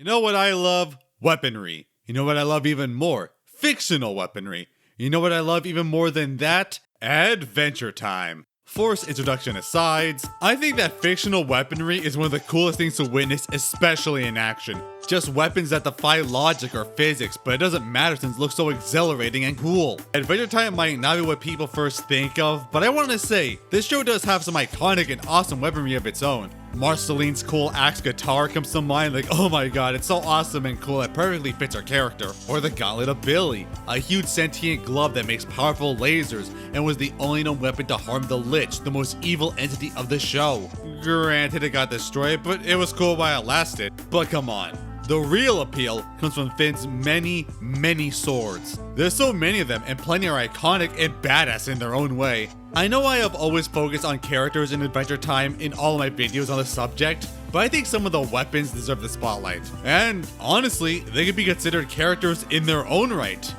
You know what I love? Weaponry. You know what I love even more? Fictional weaponry. You know what I love even more than that? Adventure time. Forced introduction aside, I think that fictional weaponry is one of the coolest things to witness, especially in action. Just weapons that defy logic or physics, but it doesn't matter since it looks so exhilarating and cool. Adventure time might not be what people first think of, but I want to say, this show does have some iconic and awesome weaponry of its own. Marceline's cool axe guitar comes to mind, like, oh my god, it's so awesome and cool, it perfectly fits her character. Or the gauntlet of Billy, a huge sentient glove that makes powerful lasers and was the only known weapon to harm the Lich, the most evil entity of the show. Granted, it got destroyed, but it was cool while it lasted. But come on. The real appeal comes from Finn's many swords. There's so many of them and plenty are iconic and badass in their own way. I know I have always focused on characters in Adventure Time in all of my videos on the subject, but I think some of the weapons deserve the spotlight. And honestly, they could be considered characters in their own right.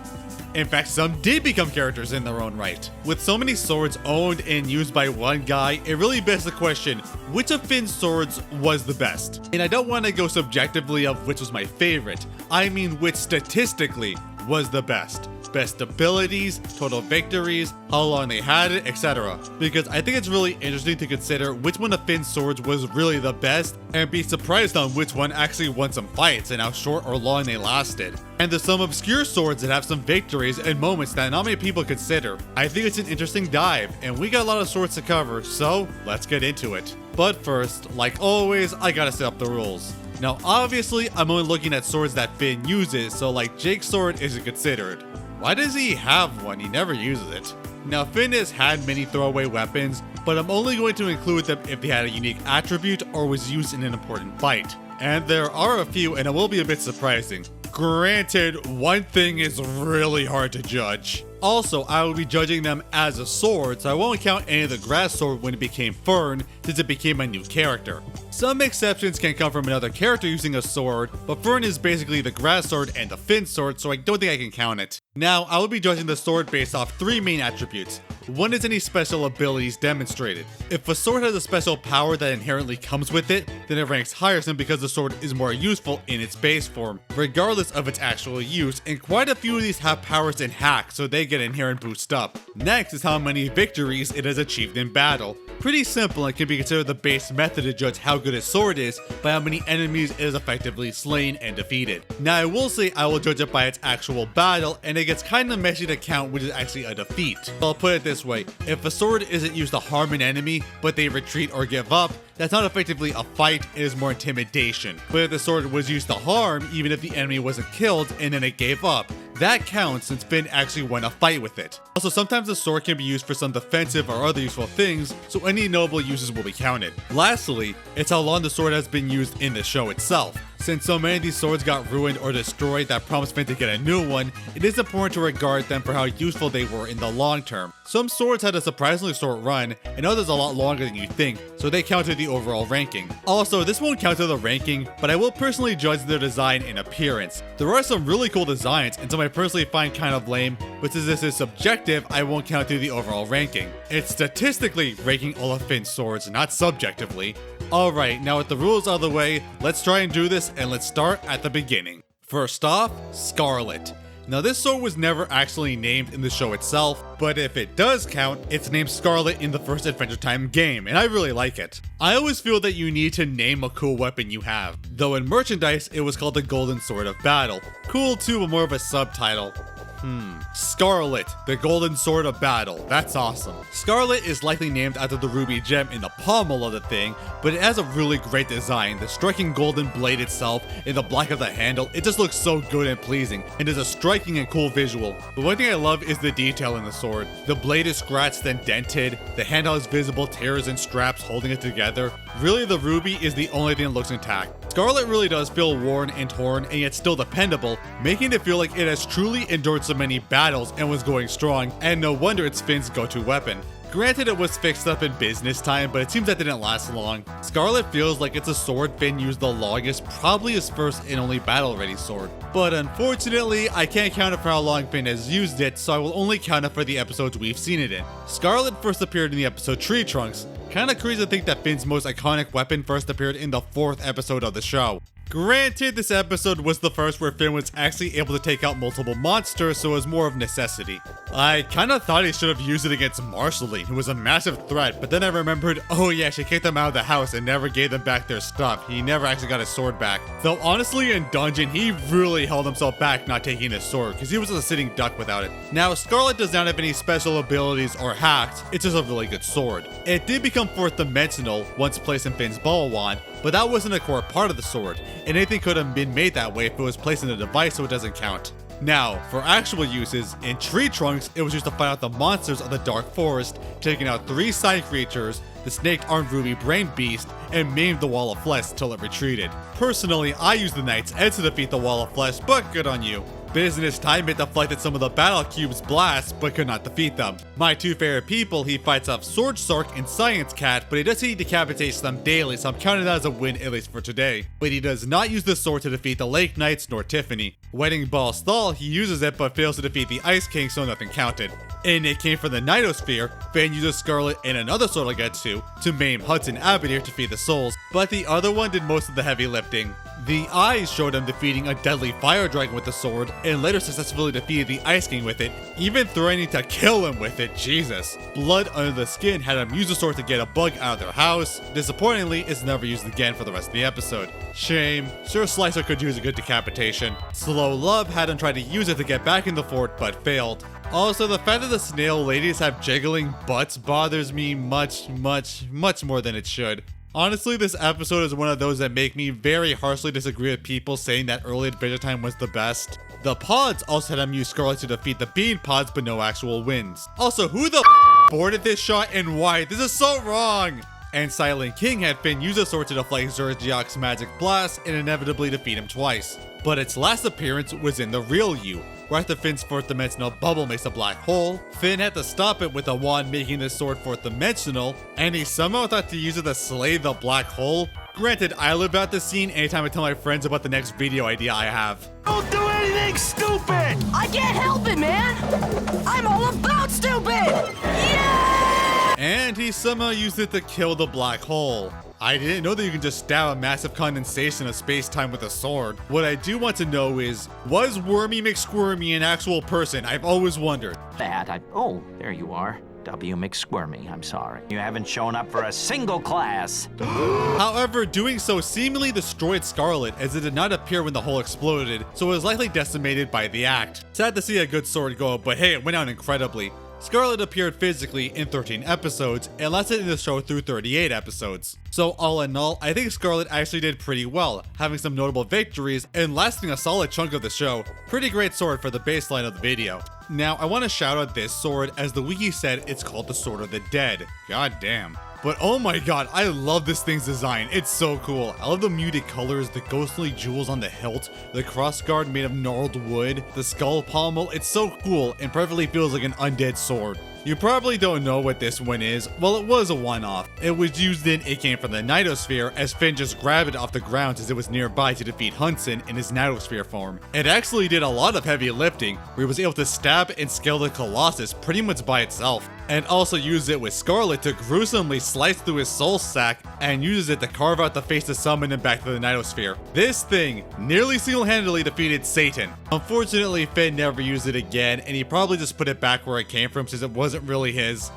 In fact, some did become characters in their own right. With so many swords owned and used by one guy, it really begs the question, which of Finn's swords was the best? And I don't want to go subjectively of which was my favorite, I mean which statistically was the best. Best abilities, total victories, how long they had it, etc. Because I think it's really interesting to consider which one of Finn's swords was really the best and be surprised on which one actually won some fights and how short or long they lasted. And there's some obscure swords that have some victories and moments that not many people consider. I think it's an interesting dive and we got a lot of swords to cover, so let's get into it. But first, like always, I gotta set up the rules. Now obviously I'm only looking at swords that Finn uses, so like Jake's sword isn't considered. Why does he have one? He never uses it. Now Finn has had many throwaway weapons, but I'm only going to include them if they had a unique attribute or was used in an important fight. And there are a few and it will be a bit surprising. Granted, one thing is really hard to judge. Also, I will be judging them as a sword, so I won't count any of the grass sword when it became Fern, since it became a new character. Some exceptions can come from another character using a sword, but Fern is basically the grass sword and the Finn sword, so I don't think I can count it. Now, I will be judging the sword based off three main attributes. One is any special abilities demonstrated. If a sword has a special power that inherently comes with it, then it ranks higher simply because the sword is more useful in its base form, regardless of its actual use, and quite a few of these have powers in hack, so they get inherent boost up. Next is how many victories it has achieved in battle. Pretty simple and can be considered the base method to judge how good a sword is by how many enemies it has effectively slain and defeated. Now I will say I will judge it by its actual battle, and it gets kinda messy to count which is actually a defeat. But I'll put it this way, if a sword isn't used to harm an enemy, but they retreat or give up, that's not effectively a fight, it is more intimidation. But if the sword was used to harm, even if the enemy wasn't killed and then it gave up, that counts since Finn actually won a fight with it. Also, sometimes the sword can be used for some defensive or other useful things, so any noble uses will be counted. Lastly, it's how long the sword has been used in the show itself. Since so many of these swords got ruined or destroyed that prompts Finn to get a new one, it is important to regard them for how useful they were in the long term. Some swords had a surprisingly short run, and others a lot longer than you think, so they count to the overall ranking. Also, this won't count to the ranking, but I will personally judge their design and appearance. There are some really cool designs, and some I personally find kind of lame, but since this is subjective, I won't count to the overall ranking. It's statistically ranking all of Finn's swords, not subjectively. Alright, now with the rules out of the way, let's try and do this, and let's start at the beginning. First off, Scarlet. Now this sword was never actually named in the show itself, but if it does count, it's named Scarlet in the first Adventure Time game, and I really like it. I always feel that you need to name a cool weapon you have, though in merchandise it was called the Golden Sword of Battle. Cool too, but more of a subtitle. Scarlet, the Golden Sword of Battle. That's awesome. Scarlet is likely named after the ruby gem in the pommel of the thing, but it has a really great design. The striking golden blade itself and the black of the handle, it just looks so good and pleasing, and is a striking and cool visual. But one thing I love is the detail in the sword. The blade is scratched and dented, the handle has visible tears and straps holding it together. Really, the ruby is the only thing that looks intact. Scarlet really does feel worn and torn, and yet still dependable, making it feel like it has truly endured so many battles and was going strong, and no wonder it's Finn's go-to weapon. Granted, it was fixed up in business time, but it seems that didn't last long. Scarlet feels like it's a sword Finn used the longest, probably his first and only battle-ready sword. But unfortunately, I can't count it for how long Finn has used it, so I will only count it for the episodes we've seen it in. Scarlet first appeared in the episode Tree Trunks. Kinda crazy to think that Finn's most iconic weapon first appeared in the 4th episode of the show. Granted, this episode was the first where Finn was actually able to take out multiple monsters, so it was more of necessity. I kinda thought he should have used it against Marceline, who was a massive threat, but then I remembered, oh yeah, she kicked them out of the house and never gave them back their stuff. He never actually got his sword back. Though honestly, in Dungeon, he really held himself back not taking his sword, because he was a sitting duck without it. Now, Scarlet does not have any special abilities or hacks, it's just a really good sword. It did become 4th dimensional once placed in Finn's ball wand, but that wasn't a core part of the sword, and anything could have been made that way if it was placed in a device, so it doesn't count. Now, for actual uses, in Tree Trunks, it was used to fight out the monsters of the Dark Forest, taking out 3 side creatures, the snake-armed ruby brain beast, and maimed the Wall of Flesh till it retreated. Personally, I used the Knight's Edge to defeat the Wall of Flesh, but good on you. Business Time it deflected some of the Battle Cube's blasts, but could not defeat them. My 2 favorite people, he fights off Sword Sark and Science Cat, but he does say he decapitates them daily, so I'm counting that as a win, at least for today. But he does not use the sword to defeat the Lake Knights nor Tiffany. Wedding Ball Stall, he uses it but fails to defeat the Ice King, so nothing counted. And it came from the Nightosphere, Finn uses Scarlet and another sword I'll get to maim Hudson Abadir to feed the souls, but the other one did most of the heavy lifting. The Eyes showed him defeating a deadly fire dragon with the sword, and later successfully defeated the Ice King with it, even threatening to kill him with it, Jesus. Blood Under the Skin had him use the sword to get a bug out of their house. Disappointingly, it's never used again for the rest of the episode. Shame. Sure, Slicer could use a good decapitation. Slow Love had him try to use it to get back in the fort, but failed. Also, the fact that the snail ladies have jiggling butts bothers me much more than it should. Honestly, this episode is one of those that make me very harshly disagree with people saying that early Adventure Time was the best. The pods also had him use Scarlet to defeat the bean pods, but no actual wins. Also, who the boarded this shot and why? This is so wrong! And Silent King had Finn use a sword to deflect Zergiok's magic blast and inevitably defeat him twice. But its last appearance was in the real U, where after Finn's 4th dimensional bubble makes a black hole, Finn had to stop it with a wand making the sword 4th dimensional, and he somehow thought to use it to slay the black hole. Granted, I live out this scene anytime I tell my friends about the next video idea I have. Don't do anything stupid! I can't help it, man! I'm all about stupid! Yeah! And he somehow used it to kill the black hole. I didn't know that you can just stab a massive condensation of space-time with a sword. What I do want to know is, was Wormy McSquirmy an actual person? I've always wondered. Oh, there you are. W. McSquirmy, I'm sorry. You haven't shown up for a single class. However, doing so seemingly destroyed Scarlet, as it did not appear when the hole exploded, so it was likely decimated by the act. Sad to see a good sword go, but hey, it went out incredibly. Scarlet appeared physically in 13 episodes and lasted in the show through 38 episodes. So all in all, I think Scarlet actually did pretty well, having some notable victories and lasting a solid chunk of the show. Pretty great sword for the baseline of the video. Now, I want to shout out this sword, as the wiki said it's called the Sword of the Dead. God damn. But oh my god, I love this thing's design. It's so cool. I love the muted colors, the ghostly jewels on the hilt, the crossguard made of gnarled wood, the skull pommel. It's so cool and perfectly feels like an undead sword. You probably don't know what this one is. Well, it was a one-off. It was used in It Came from the Nightosphere, as Finn just grabbed it off the ground as it was nearby to defeat Hudson in his Nightosphere form. It actually did a lot of heavy lifting, where he was able to stab and scale the Colossus pretty much by itself, and also used it with Scarlet to gruesomely slice through his soul sack and uses it to carve out the face to summon him back to the Nightosphere. This thing nearly single-handedly defeated Satan. Unfortunately, Finn never used it again, and he probably just put it back where it came from since it wasn't really his.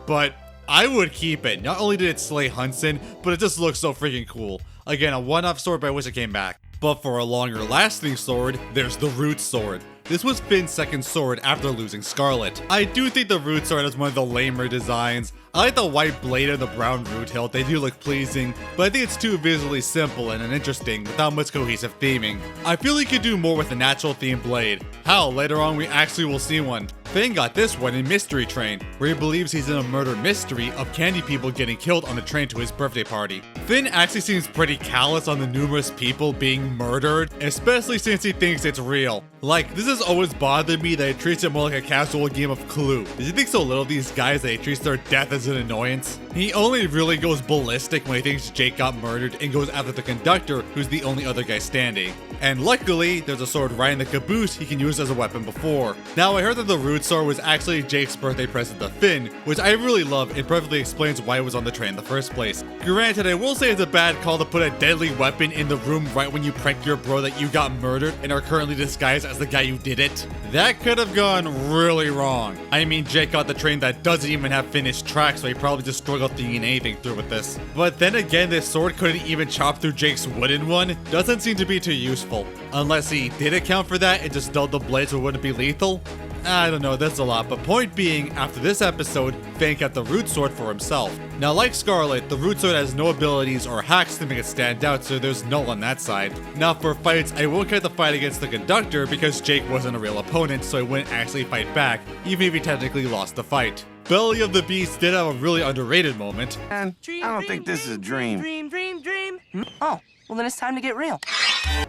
But I would keep it. Not only did it slay Hudson, but it just looks so freaking cool. Again, a one-off sword, but I wish it came back. But for a longer lasting sword, there's the Root Sword. This was Finn's second sword after losing Scarlet. I do think the Root Sword is one of the lamer designs. I like the white blade and the brown root hilt, they do look pleasing, but I think it's too visually simple and uninteresting without much cohesive theming. I feel he could do more with a natural themed blade. Hell, later on we actually will see one. Finn got this one in Mystery Train, where he believes he's in a murder mystery of candy people getting killed on the train to his birthday party. Finn actually seems pretty callous on the numerous people being murdered, especially since he thinks it's real. Like, this has always bothered me that he treats it more like a casual game of Clue. Does he think so little of these guys that he treats their death as an annoyance? He only really goes ballistic when he thinks Jake got murdered and goes after the conductor, who's the only other guy standing. And luckily, there's a sword right in the caboose he can use as a weapon before. Now, I heard that the Root Sword was actually Jake's birthday present to Finn, which I really love. It perfectly explains why it was on the train in the first place. Granted, I will say it's a bad call to put a deadly weapon in the room right when you prank your bro that you got murdered and are currently disguised as the guy who did it. That could have gone really wrong. I mean, Jake got the train that doesn't even have finished tracks, so he probably just struggled thinking anything through with this. But then again, this sword couldn't even chop through Jake's wooden one. Doesn't seem to be too useful. Unless he did account for that and just dulled the blade so it wouldn't be lethal. I don't know, that's a lot, but point being, after this episode, Finn kept the Root Sword for himself. Now, like Scarlet, the Root Sword has no abilities or hacks to make it stand out, so there's null on that side. Now, for fights, I won't count the fight against the conductor because Jake wasn't a real opponent, so he wouldn't actually fight back, even if he technically lost the fight. Belly of the Beast did have a really underrated moment. I don't think this is a dream. Dream. Oh, well then it's time to get real.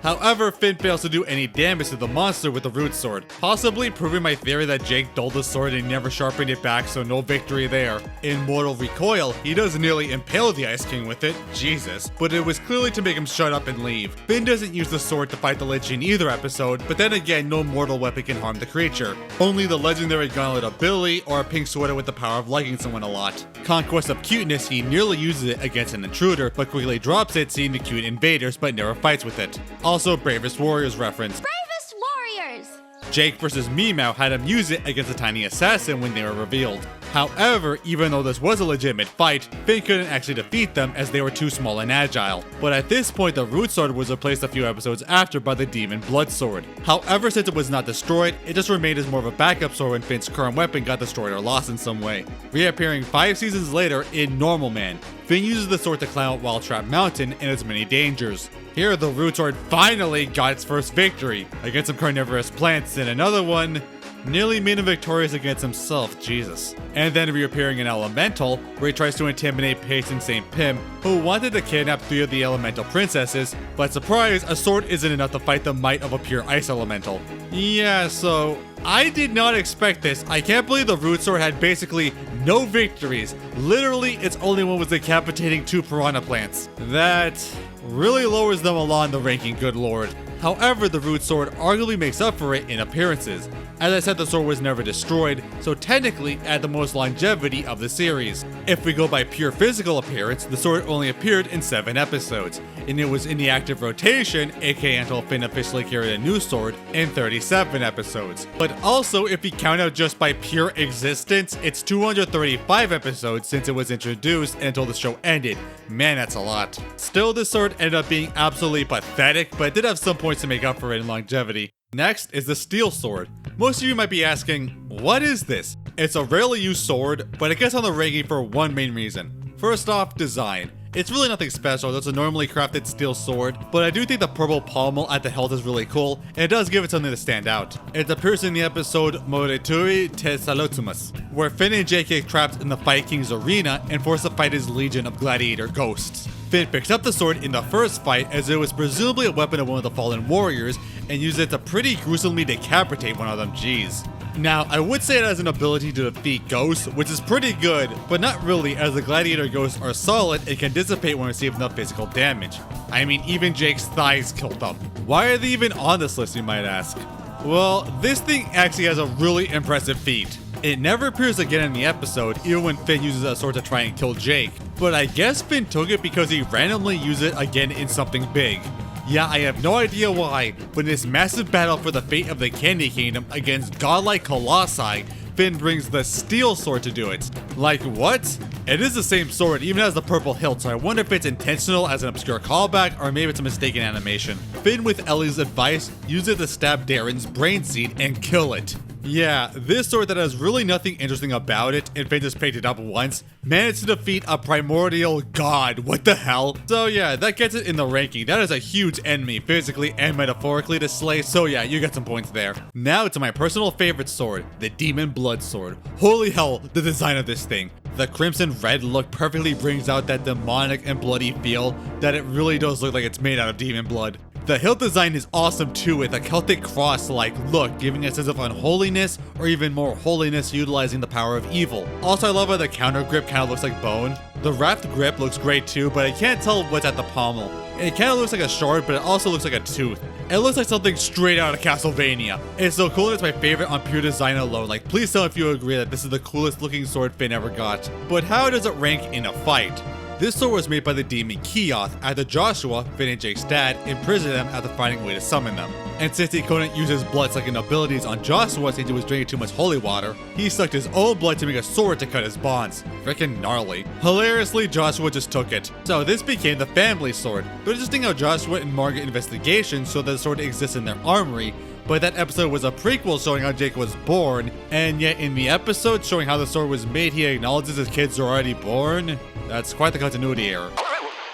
However, Finn fails to do any damage to the monster with the Root Sword, possibly proving my theory that Jake dulled the sword and never sharpened it back, so no victory there. In Mortal Recoil, he does nearly impale the Ice King with it, Jesus, but it was clearly to make him shut up and leave. Finn doesn't use the sword to fight the Lich in either episode, but then again, no mortal weapon can harm the creature. Only the legendary Gauntlet of Billy or a pink sweater with the power of liking someone a lot. Conquest of Cuteness, he nearly uses it against an intruder, but quickly drops it seeing the cute invaders, but never fights with it. Also, Bravest Warriors reference. Bravest Warriors! Jake vs. Meow had him use it against a tiny assassin when they were revealed. However, even though this was a legitimate fight, Finn couldn't actually defeat them as they were too small and agile. But at this point, the Root Sword was replaced a few episodes after by the Demon Blood Sword. However, since it was not destroyed, it just remained as more of a backup sword when Finn's current weapon got destroyed or lost in some way. Reappearing 5 seasons later in Normal Man, Finn uses the sword to climb up Wild Trap Mountain and its many dangers. Here, the Root Sword finally got its first victory against some carnivorous plants, and another one nearly made him victorious against himself, Jesus. And then reappearing in Elemental, where he tries to intimidate Pace and St. Pim, who wanted to kidnap 3 of the Elemental princesses, but surprise, a sword isn't enough to fight the might of a pure ice elemental. Yeah, so I did not expect this. I can't believe the Root Sword had basically no victories. Literally, its only one was decapitating 2 piranha plants. That really lowers them a lot in the ranking, good lord. However, the Root Sword arguably makes up for it in appearances. As I said, the sword was never destroyed, so technically it had the most longevity of the series. If we go by pure physical appearance, the sword only appeared in 7 episodes, and it was in the active rotation, aka until Finn officially carried a new sword, in 37 episodes. But also, if we count out just by pure existence, it's 235 episodes since it was introduced until the show ended. Man, that's a lot. Still, this sword ended up being absolutely pathetic, but it did have some points to make up for it in longevity. Next is the Steel Sword. Most of you might be asking, what is this? It's a rarely used sword, but it gets on the ranking for one main reason. First off, design. It's really nothing special, it's a normally crafted steel sword, but I do think the purple pommel at the hilt is really cool, and it does give it something to stand out. It appears in the episode Morituri te Salotumus, where Finn and Jake get trapped in the Fight King's arena and forced to fight his legion of gladiator ghosts. Finn picks up the sword in the first fight as it was presumably a weapon of one of the fallen warriors and used it to pretty gruesomely decapitate one of them, jeez. Now, I would say it has an ability to defeat ghosts, which is pretty good, but not really as the gladiator ghosts are solid and can dissipate when received enough physical damage. I mean, even Jake's thighs killed them. Why are they even on this list, you might ask? Well, this thing actually has a really impressive feat. It never appears again in the episode, even when Finn uses that sword to try and kill Jake. But I guess Finn took it because he randomly used it again in something big. Yeah, I have no idea why, but in this massive battle for the fate of the Candy Kingdom against godlike Colossi, Finn brings the Steel Sword to do it. Like what? It is the same sword, even has the purple hilt, so I wonder if it's intentional as an obscure callback or maybe it's a mistaken animation. Finn, with Ellie's advice, uses it to stab Darren's brain seed and kill it. Yeah, this sword that has really nothing interesting about it, and Finn just picked it up once, managed to defeat a primordial god, what the hell? So yeah, that gets it in the ranking. That is a huge enemy, physically and metaphorically to slay, so yeah, you get some points there. Now to my personal favorite sword, the Demon Blood Sword. Holy hell, the design of this thing. The crimson red look perfectly brings out that demonic and bloody feel that it really does look like it's made out of demon blood. The hilt design is awesome too, with a Celtic cross-like look, giving a sense of unholiness or even more holiness utilizing the power of evil. Also, I love how the counter grip kind of looks like bone. The wrapped grip looks great too, but I can't tell what's at the pommel. It kind of looks like a shard, but it also looks like a tooth. It looks like something straight out of Castlevania. It's so cool that it's my favorite on pure design alone. Like, please tell me if you agree that this is the coolest looking sword Finn ever got. But how does it rank in a fight? This sword was made by the demon Keoth after Joshua, Finn and Jake's dad, imprisoned them after finding a way to summon them. And since he couldn't use his blood-sucking abilities on Joshua since he was drinking too much holy water, he sucked his own blood to make a sword to cut his bonds. Freaking gnarly. Hilariously, Joshua just took it. So this became the family sword. But interesting how Joshua and Margaret investigation showed that the sword exists in their armory, but that episode was a prequel showing how Jake was born, and yet in the episode showing how the sword was made, he acknowledges his kids are already born? That's quite the continuity error.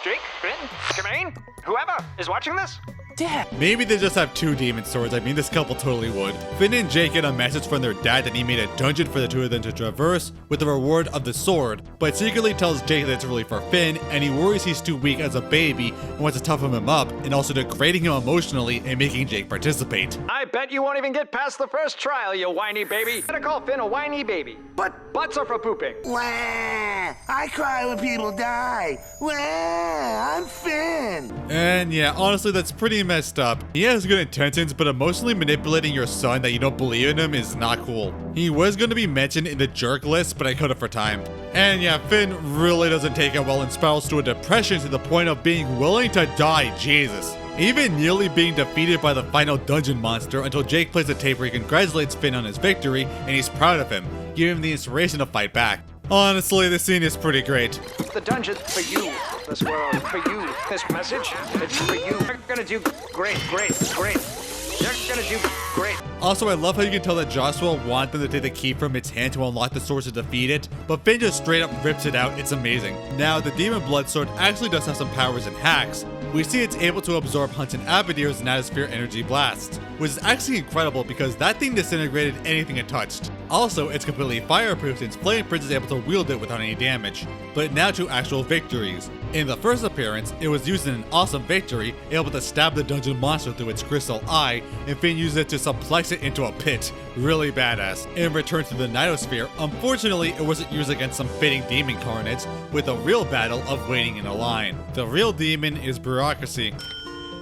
Jake, Finn, Jermaine, whoever is watching this? Dad. Maybe they just have two demon swords. I mean, this couple totally would. Finn and Jake get a message from their dad that he made a dungeon for the two of them to traverse with the reward of the sword, but secretly tells Jake that it's really for Finn, and he worries he's too weak as a baby and wants to toughen him up, and also degrading him emotionally and making Jake participate. I bet you won't even get past the first trial, you whiny baby. Gotta call Finn a whiny baby. But Butts are for pooping. wah, I cry when people die. Wah, I'm Finn. And yeah, honestly, that's pretty messed up. He has good intentions, but emotionally manipulating your son that you don't believe in him is not cool. He was going to be mentioned in the jerk list, but I cut it for time. And yeah, Finn really doesn't take it well and spirals to a depression to the point of being willing to die. Jesus. Even nearly being defeated by the final dungeon monster until Jake plays a tape where he congratulates Finn on his victory and he's proud of him, giving him the inspiration to fight back. Honestly, this scene is pretty great. The dungeon for you. This world for you. This message, it's for you. You're gonna do great, great, great. You're gonna do great. Also, I love how you can tell that Joshua wanted them to take the key from its hand to unlock the sword to defeat it, but Finn just straight up rips it out. It's amazing. Now, the Demon Blood Sword actually does have some powers and hacks. We see it's able to absorb Hunt and Abadir's Nanosphere Energy Blast, which is actually incredible because that thing disintegrated anything it touched. Also, it's completely fireproof since Flame Prince is able to wield it without any damage. But now to actual victories. In the first appearance, it was used in an awesome victory, able to stab the dungeon monster through its crystal eye, and Finn used it to suplex it into a pit. Really badass. In Return to the Nanosphere, unfortunately, it wasn't used against some fitting demon carnates, with a real battle of waiting in a line. The real demon is bureaucracy.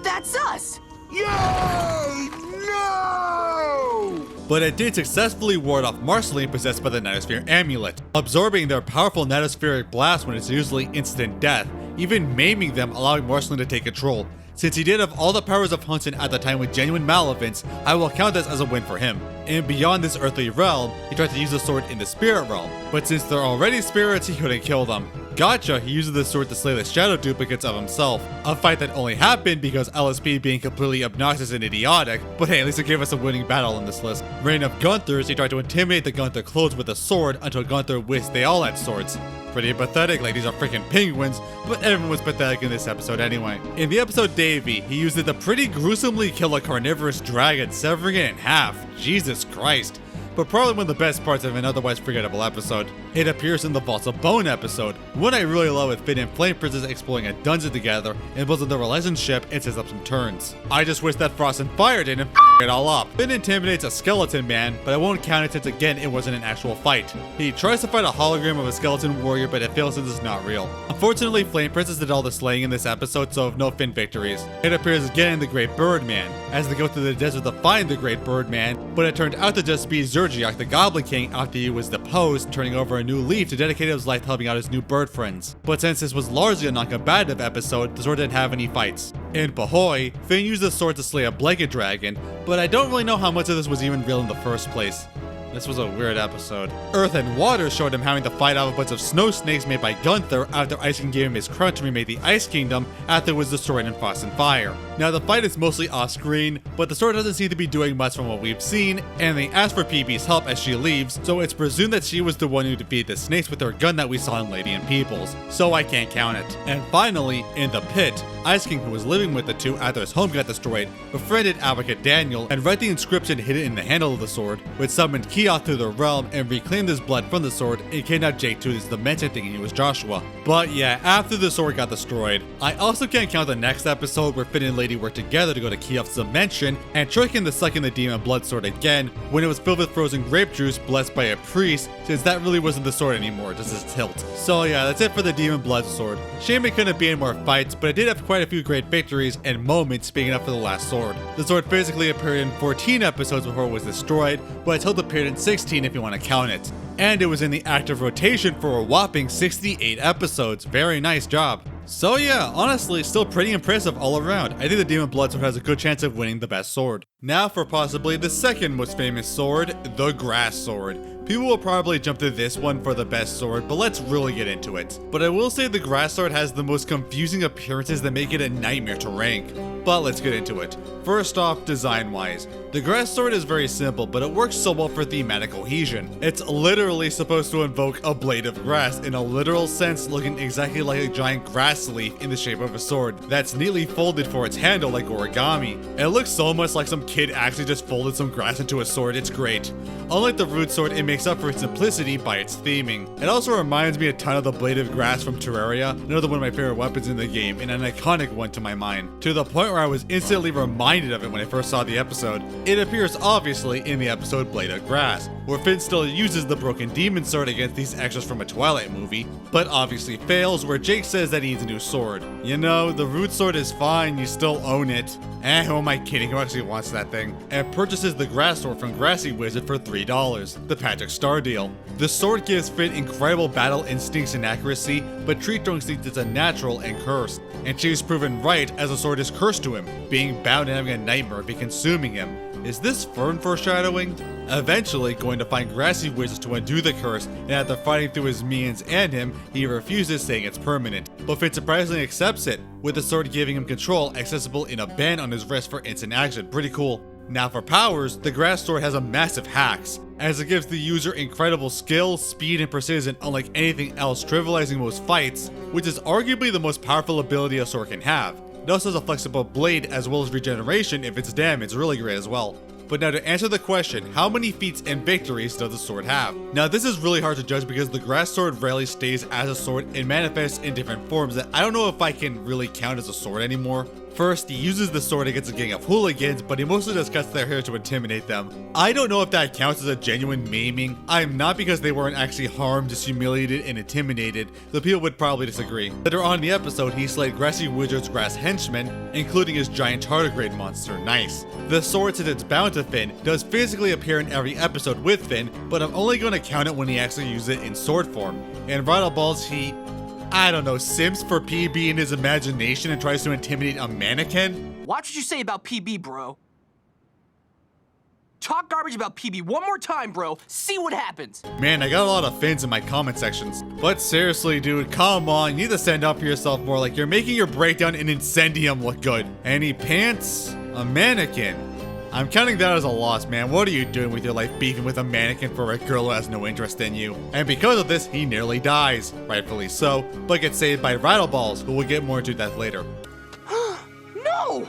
That's us. Yay! No! But it did successfully ward off Marceline possessed by the Nanosphere Amulet, absorbing their powerful nanospheric blast when it's usually instant death, even maiming them, allowing Marceline to take control. Since he did have all the powers of Hunson at the time with genuine malevolence, I will count this as a win for him. And beyond this earthly realm, he tried to use the sword in the spirit realm, but since they're already spirits, he couldn't kill them. Gotcha, he uses the sword to slay the shadow duplicates of himself, a fight that only happened because LSP being completely obnoxious and idiotic, but hey, at least it gave us a winning battle in this list. Reign of Gunthers, he tried to intimidate the Gunther clothes with a sword until Gunther wished they all had swords. Pretty pathetic, like these are freaking penguins, but everyone was pathetic in this episode anyway. In the episode Davy, he used it to pretty gruesomely kill a carnivorous dragon, severing it in half. Jesus Christ. But probably one of the best parts of an otherwise forgettable episode. It appears in the Vaults of Bone episode. What I really love is Finn and Flame Princess exploring a dungeon together and building their relationship and sets up some turns. I just wish that Frost and Fire didn't it all up. Finn intimidates a skeleton man, but I won't count it since again it wasn't an actual fight. He tries to fight a hologram of a skeleton warrior, but it fails since it's not real. Unfortunately, Flame Princess did all the slaying in this episode, so no Finn victories. It appears again in the Great Birdman, as they go through the desert to find the Great Birdman, but it turned out to just be Zergiak, the Goblin King, after he was deposed, turning over a new leaf to dedicate his life to helping out his new bird friends. But since this was largely a non-combative episode, the sword didn't have any fights. In Pahoy, Finn used the sword to slay a blanket dragon, but I don't really know how much of this was even real in the first place. This was a weird episode. Earth and Water showed him having to fight off a bunch of snow snakes made by Gunther after Ice King gave him his crown to remake the Ice Kingdom after it was destroyed in Frost and Fire. Now the fight is mostly off screen, but the sword doesn't seem to be doing much from what we've seen, and they ask for PB's help as she leaves, so it's presumed that she was the one who defeated the snakes with her gun that we saw in Lady and Peoples, so I can't count it. And finally, in the pit, Ice King, who was living with the two after his home got destroyed, befriended Advocate Daniel and read the inscription hidden in the handle of the sword, which summoned Key Keoth through the realm and reclaimed his blood from the sword and kidnapped Jake to his dimension thinking he was Joshua. But yeah, after the sword got destroyed, I also can't count the next episode where Finn and Lady worked together to go to Keoth's dimension and trick him to suck in the demon blood sword again when it was filled with frozen grape juice blessed by a priest, since that really wasn't the sword anymore, just his hilt. So yeah, that's it for the demon blood sword. Shame it couldn't be in more fights, but it did have quite a few great victories and moments speaking up for the last sword. The sword physically appeared in 14 episodes before it was destroyed, but its hilt appeared in 16 if you want to count it. And it was in the active rotation for a whopping 68 episodes. Very nice job. So yeah, honestly, still pretty impressive all around. I think the Demon Blood Sword has a good chance of winning the best sword. Now for possibly the second most famous sword, the Grass Sword. People will probably jump to this one for the best sword, but let's really get into it. But I will say the Grass Sword has the most confusing appearances that make it a nightmare to rank. But let's get into it. First off, design-wise, the Grass Sword is very simple, but it works so well for thematic cohesion. It's literally supposed to invoke a blade of grass in a literal sense, looking exactly like a giant grass leaf in the shape of a sword that's neatly folded for its handle like origami. It looks so much like some kid actually just folded some grass into a sword. It's great. Unlike the Root Sword, it makes up for its simplicity by its theming. It also reminds me a ton of the Blade of Grass from Terraria, another one of my favorite weapons in the game, and an iconic one to my mind, to the point where I was instantly reminded of it when I first saw the episode. It appears obviously in the episode Blade of Grass, where Finn still uses the broken demon sword against these extras from a Twilight movie, but obviously fails where Jake says that he needs a new sword. You know, the Root Sword is fine, you still own it. Who am I kidding, who actually wants that thing? And purchases the Grass Sword from Grassy Wizard for $3, the Patrick Star deal. The sword gives Finn incredible battle instincts and accuracy, but tree throwing thinks it's unnatural and cursed. And she's proven right as the sword is cursed to him, being bound and having a nightmare of it consuming him. Is this Fern foreshadowing? Eventually, going to find Grassy Wizards to undo the curse, and after fighting through his minions and him, he refuses, saying it's permanent. But Finn surprisingly accepts it, with the sword giving him control accessible in a band on his wrist for instant action. Pretty cool. Now for powers, the Grass Sword has a massive hacks, as it gives the user incredible skill, speed, and precision unlike anything else, trivializing most fights, which is arguably the most powerful ability a sword can have. It also has a flexible blade as well as regeneration if it's damaged, really great as well. But now to answer the question, how many feats and victories does the sword have? Now this is really hard to judge because the Grass Sword rarely stays as a sword and manifests in different forms that I don't know if I can really count as a sword anymore. First, he uses the sword against a gang of hooligans, but he mostly just cuts their hair to intimidate them. I don't know if that counts as a genuine maiming. I'm not, because they weren't actually harmed, just humiliated and intimidated, so people would probably disagree. Later on in the episode, he slayed Grassy Wizard's grass henchmen, including his giant tardigrade monster. Nice. The sword, since it's bound to Finn, does physically appear in every episode with Finn, but I'm only going to count it when he actually uses it in sword form. In Rattleball's, he, I don't know, simps for PB in his imagination and tries to intimidate a mannequin? Watch what you say about PB, bro. Talk garbage about PB one more time, bro. See what happens. Man, I got a lot of Finns in my comment sections. But seriously, dude, come on. You need to stand up for yourself more. Like, you're making your breakdown in Incendium look good. Any pants? A mannequin. I'm counting that as a loss, man. What are you doing with your life beefing with a mannequin for a girl who has no interest in you? And because of this, he nearly dies. Rightfully so, but gets saved by Rattleballs, who will get more into that later. No!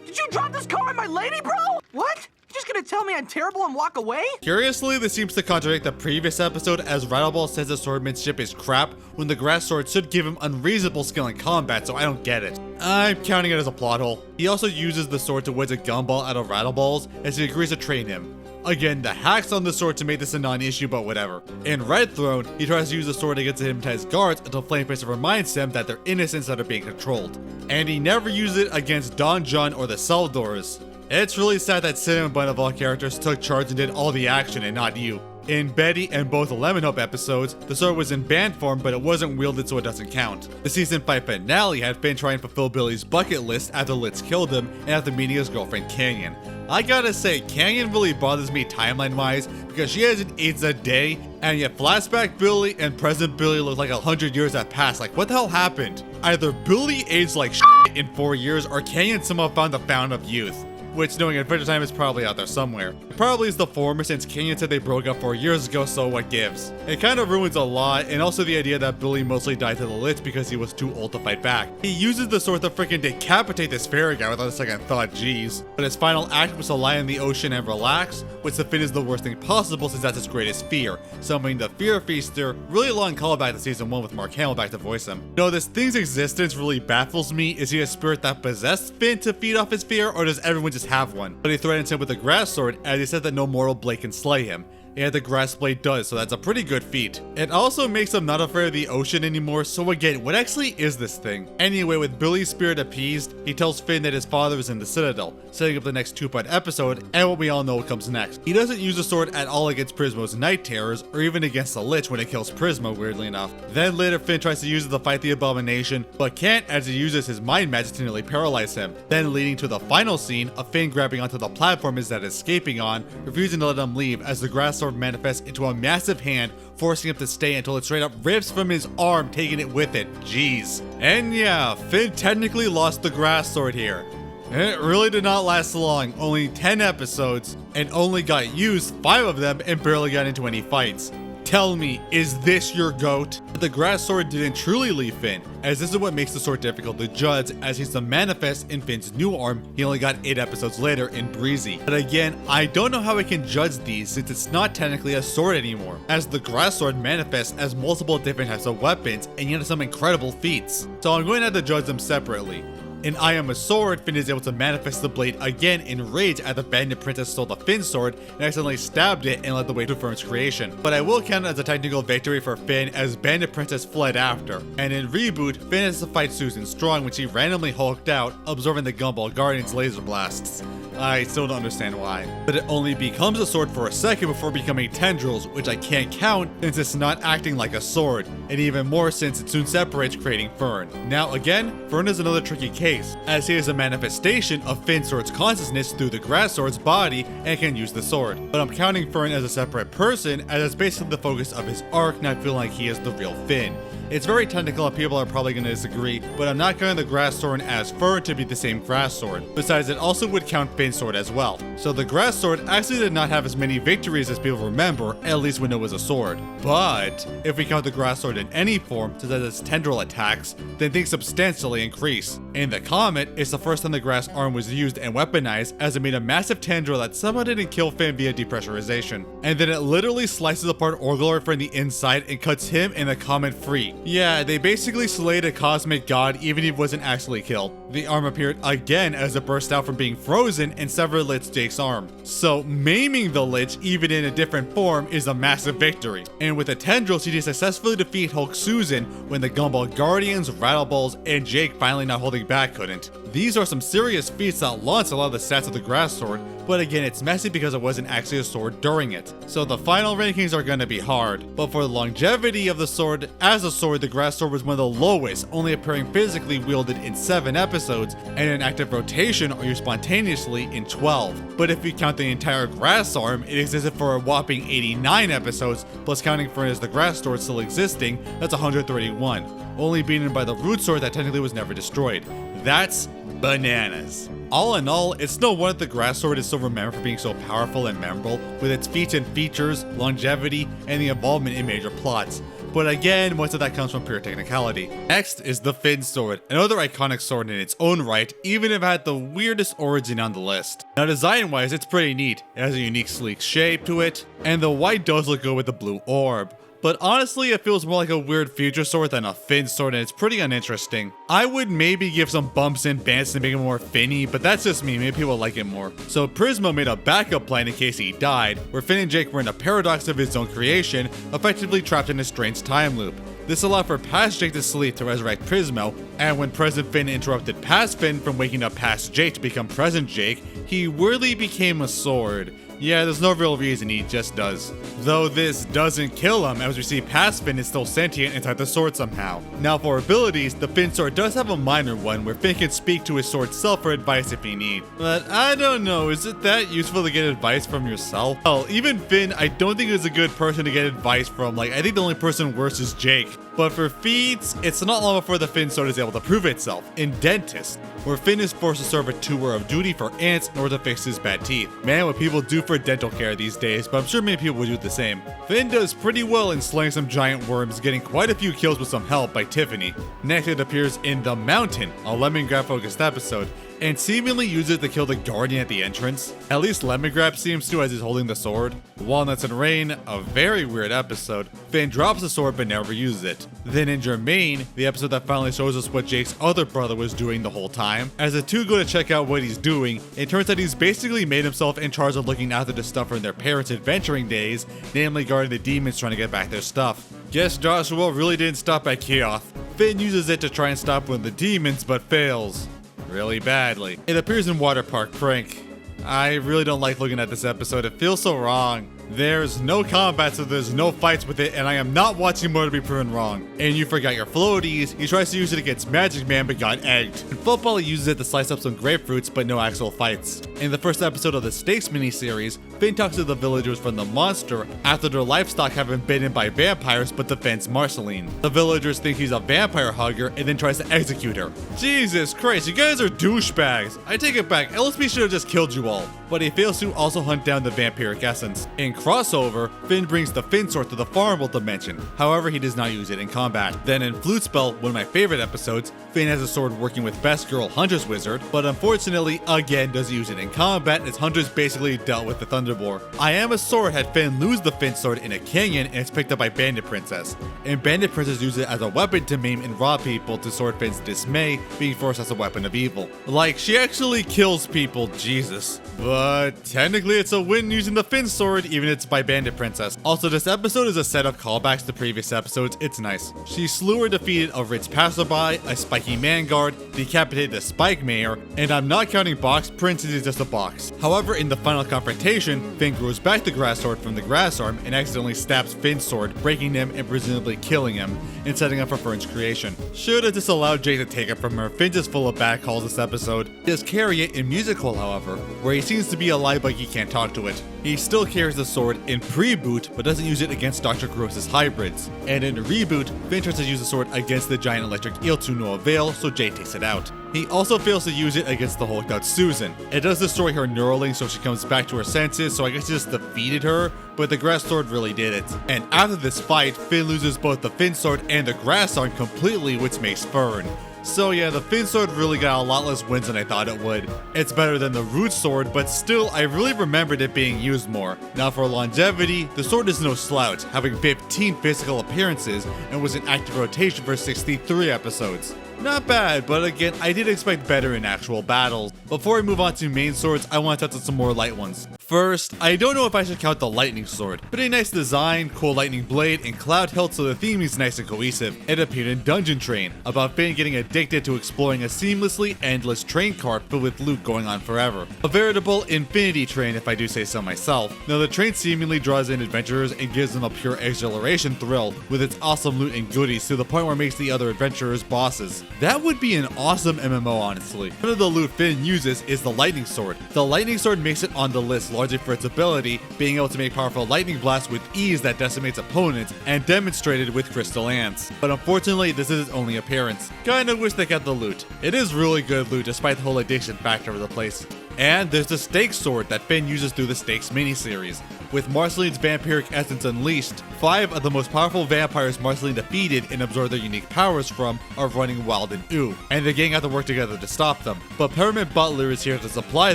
Did you drop this car on my lady, bro? What? You just gonna tell me I'm terrible and walk away? Curiously, this seems to contradict the previous episode, as Rattleball says the swordsmanship is crap when the Grass Sword should give him unreasonable skill in combat, so I don't get it. I'm counting it as a plot hole. He also uses the sword to wedge a gumball out of Rattleballs as he agrees to train him. Again, the hacks on the sword to make this a non-issue, but whatever. In Red Throne, he tries to use the sword against the hypnotized guards until Flamefacer reminds them that they're innocents that are being controlled. And he never used it against Don John or the Seldors. It's really sad that Cinnamon Bun of all characters took charge and did all the action and not you. In Betty and both the Lemon Hope episodes, the sword was in band form, but it wasn't wielded, so it doesn't count. The season 5 finale had Finn try and fulfill Billy's bucket list after Litz killed him and after meeting his girlfriend Canyon. I gotta say, Canyon really bothers me timeline-wise because she hasn't aged a day, and yet flashback Billy and present Billy look like 100 years have passed. Like, what the hell happened? Either Billy aged like shit in 4 years, or Canyon somehow found the fountain of youth. which knowing Adventure Time is probably out there somewhere. It probably is the former since Canyon said they broke up 4 years ago, so what gives? It kind of ruins a lot, and also the idea that Billy mostly died to the Lich because he was too old to fight back. He uses the sword to freaking decapitate this fairy guy without a second thought, jeez. But his final act was to lie in the ocean and relax, which to Finn is the worst thing possible since that's his greatest fear, summoning the Fear Feaster, really long callback to season 1 with Mark Hamill back to voice him. You know, this thing's existence really baffles me. Is he a spirit that possessed Finn to feed off his fear, or does everyone just have one? But he threatens him with a grass sword, as he said that no mortal blade can slay him. And the grass blade does, so that's a pretty good feat. It also makes him not afraid of the ocean anymore, so again, what actually is this thing? Anyway, with Billy's spirit appeased, he tells Finn that his father is in the Citadel, setting up the next 2-part episode, and what we all know comes next. He doesn't use the sword at all against Prismo's Night Terrors, or even against the Lich when it kills Prismo, weirdly enough. Then later, Finn tries to use it to fight the Abomination, but can't as he uses his mind magic to nearly paralyze him. Then leading to the final scene of Finn grabbing onto the platform that is escaping on, refusing to let him leave as the grass sword manifests into a massive hand, forcing him to stay until it straight up rips from his arm, taking it with it. Jeez. And yeah, Finn technically lost the grass sword here. And it really did not last long, only 10 episodes, and only got used 5 of them and barely got into any fights. Tell me, is this your GOAT? But the grass sword didn't truly leave Finn, as this is what makes the sword difficult to judge, as he's the manifest in Finn's new arm he only got 8 episodes later in Breezy. But again, I don't know how I can judge these since it's not technically a sword anymore, as the grass sword manifests as multiple different types of weapons and yet some incredible feats. So I'm going to have to judge them separately. In I Am a Sword, Finn is able to manifest the blade again in rage at the bandit princess stole the Finn sword and accidentally stabbed it and led the way to Fern's creation. But I will count it as a technical victory for Finn as bandit princess fled after. And in Reboot, Finn has to fight Susan Strong when she randomly hulked out, absorbing the Gumball Guardian's laser blasts. I still don't understand why. But it only becomes a sword for a second before becoming tendrils, which I can't count since it's not acting like a sword, and even more since it soon separates, creating Fern. Now again, Fern is another tricky case, as he is a manifestation of Finn Sword's consciousness through the grass sword's body and can use the sword. But I'm counting Fern as a separate person, as it's basically the focus of his arc, not feeling like he is the real Finn. It's very technical and people are probably going to disagree, but I'm not counting the grass sword as Fern to be the same grass sword. Besides, it also would count Finn's sword as well. So the grass sword actually did not have as many victories as people remember, at least when it was a sword. But if we count the grass sword in any form, such as its tendril attacks, then things substantially increase. In the comet, it's the first time the grass arm was used and weaponized, as it made a massive tendril that somehow didn't kill Finn via depressurization. And then it literally slices apart Orgulor from the inside and cuts him and the comet free. Yeah, they basically slayed a cosmic god even if he wasn't actually killed. The arm appeared again as it burst out from being frozen and severed Lich Jake's arm. So maiming the Lich even in a different form is a massive victory. And with the tendrils, he did successfully defeat Hulk Susan when the Gumball Guardians, Rattleballs, and Jake finally not holding back couldn't. These are some serious feats that launch a lot of the stats of the grass sword, but again, it's messy because it wasn't actually a sword during it. So the final rankings are gonna be hard. But for the longevity of the sword, as a sword, the grass sword was one of the lowest, only appearing physically wielded in 7 episodes, and in active rotation or used spontaneously in 12. But if we count the entire grass arm, it existed for a whopping 89 episodes, plus counting Fern as the grass sword still existing, that's 131. Only beaten by the root sword that technically was never destroyed. That's bananas. All in all, it's no wonder the grass sword is still remembered for being so powerful and memorable, with its feats and features, longevity, and the involvement in major plots. But again, most of that comes from pure technicality. Next is the Finn sword, another iconic sword in its own right, even if it had the weirdest origin on the list. Now design wise, it's pretty neat. It has a unique sleek shape to it, and the white does look good with the blue orb. But honestly, it feels more like a weird future sword than a Finn sword, and it's pretty uninteresting. I would maybe give some bumps and bants to make it more Finny, but that's just me, maybe people like it more. So Prismo made a backup plan in case he died, where Finn and Jake were in a paradox of his own creation, effectively trapped in a strange time loop. This allowed for past Jake to sleep to resurrect Prismo, and when present Finn interrupted past Finn from waking up past Jake to become present Jake, he weirdly became a sword. Yeah, there's no real reason, he just does. Though this doesn't kill him, as we see past Finn is still sentient inside the sword somehow. Now for abilities, the Finn sword does have a minor one where Finn can speak to his sword self for advice if he need. But I don't know, is it that useful to get advice from yourself? Hell, even Finn, I don't think is a good person to get advice from. Like, I think the only person worse is Jake. But for feats, it's not long before the Finn sword is able to prove itself in Dentist, where Finn is forced to serve a tour of duty for ants in order to fix his bad teeth. Man, what people do for dental care these days, but I'm sure many people would do the same. Finn does pretty well in slaying some giant worms, getting quite a few kills with some help by Tiffany. Next, it appears in The Mountain, a lemongrab focused episode, and seemingly uses it to kill the Guardian at the entrance. At least Lemongrab seems to as he's holding the sword. Walnuts and Rain, a very weird episode. Finn drops the sword but never uses it. Then in Germain, the episode that finally shows us what Jake's other brother was doing the whole time. As the two go to check out what he's doing, it turns out he's basically made himself in charge of looking after the stuff from their parents' adventuring days, namely guarding the demons trying to get back their stuff. Guess Joshua really didn't stop at Keoth. Finn uses it to try and stop one of the demons but fails really badly. It appears in Water Park Prank. I really don't like looking at this episode, it feels so wrong. There's no combat, so there's no fights with it, and I am not watching more to be proven wrong. And you forgot your floaties. He tries to use it against Magic Man, but got egged. In football, he uses it to slice up some grapefruits, but no actual fights. In the first episode of the Stakes miniseries, Finn talks to the villagers from the monster after their livestock have been bitten by vampires, but defends Marceline. The villagers think he's a vampire hugger, and then tries to execute her. Jesus Christ, you guys are douchebags. I take it back, LSP should have just killed you all. But he fails to also hunt down the vampiric essence. In Crossover, Finn brings the Finn sword to the farmable dimension. However, he does not use it in combat. Then in Flute Spell, one of my favorite episodes, Finn has a sword working with Best Girl Hunter's Wizard, but unfortunately, again, doesn't use it in combat as Hunter's basically dealt with the Thunderboar. I Am a Sword had Finn lose the Finn sword in a canyon and it's picked up by Bandit Princess. And Bandit Princess uses it as a weapon to maim and rob people to Sword Finn's dismay, being forced as a weapon of evil. Like, she actually kills people, Jesus. But technically it's a win using the Finn sword, even if it's by Bandit Princess. Also, this episode is a set of callbacks to previous episodes, it's nice. She slew or defeated a Ritz passerby, a spiky man guard, decapitated the Spike Mayor, and I'm not counting Box Prince, it is just a box. However, in the final confrontation, Finn grows back the grass sword from the grass arm and accidentally stabs Finn's sword, breaking him and presumably killing him, and setting up for Fern's creation. Should have disallowed Jake to take it from her. Finn's is full of bad calls this episode. He does carry it in Musical, however, where he seems to be alive but he can't talk to it. He still carries the sword in Pre-Boot, but doesn't use it against Dr. Gross's hybrids. And in Reboot, Finn tries to use the sword against the giant electric eel to no avail, so Jay takes it out. He also fails to use it against the hulked out Susan. It does destroy her Neuralink so she comes back to her senses, so I guess it just defeated her, but the grass sword really did it. And after this fight, Finn loses both the Finn sword and the grass arm completely, which makes Fern. So yeah, the Finn sword really got a lot less wins than I thought it would. It's better than the Root sword, but still, I really remembered it being used more. Now for longevity, the sword is no slouch, having 15 physical appearances and was in active rotation for 63 episodes. Not bad, but again, I did expect better in actual battles. Before I move on to main swords, I want to touch on some more light ones. First, I don't know if I should count the lightning sword. Pretty nice design, cool lightning blade, and cloud hilt, so the theme is nice and cohesive. It appeared in Dungeon Train, about Finn getting addicted to exploring a seamlessly endless train cart filled with loot going on forever. A veritable infinity train, if I do say so myself. Now the train seemingly draws in adventurers and gives them a pure exhilaration thrill with its awesome loot and goodies to the point where it makes the other adventurers bosses. That would be an awesome MMO, honestly. One of the loot Finn uses is the lightning sword. The lightning sword makes it on the list largely for its ability, being able to make powerful lightning blasts with ease that decimates opponents, and demonstrated with crystal ants. But unfortunately, this is its only appearance. Kinda wish they kept the loot. It is really good loot despite the whole addiction factor of the place. And there's the Stakes sword that Finn uses through the Stakes miniseries. With Marceline's vampiric essence unleashed, 5 of the most powerful vampires Marceline defeated and absorbed their unique powers from are running wild and ooh, and the gang have to work together to stop them. But Peppermint Butler is here to supply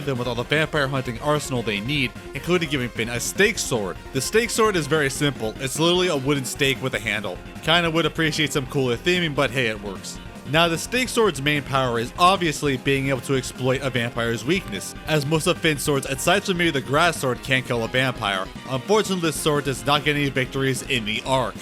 them with all the vampire hunting arsenal they need, including giving Finn a Stakes sword. The Stakes sword is very simple, it's literally a wooden stake with a handle. Kinda would appreciate some cooler theming, but hey, it works. Now, the Stakes sword's main power is obviously being able to exploit a vampire's weakness, as most of Finn's swords, aside from maybe the grass sword, can't kill a vampire. Unfortunately, this sword does not get any victories in the arc.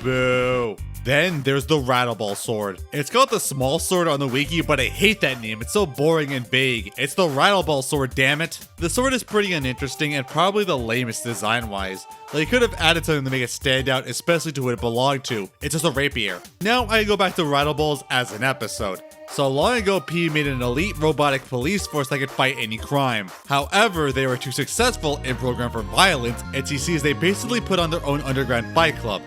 Boo. Then there's the Rattleball Sword. It's called the Small Sword on the wiki, but I hate that name. It's so boring and vague. It's the Rattleball Sword, damn it. The sword is pretty uninteresting and probably the lamest design-wise. They could have added something to make it stand out, especially to what it belonged to. It's just a rapier. Now I go back to Rattleballs as an episode. So long ago, P made an elite robotic police force that could fight any crime. However, they were too successful and programmed for violence, and she sees they basically put on their own underground fight club.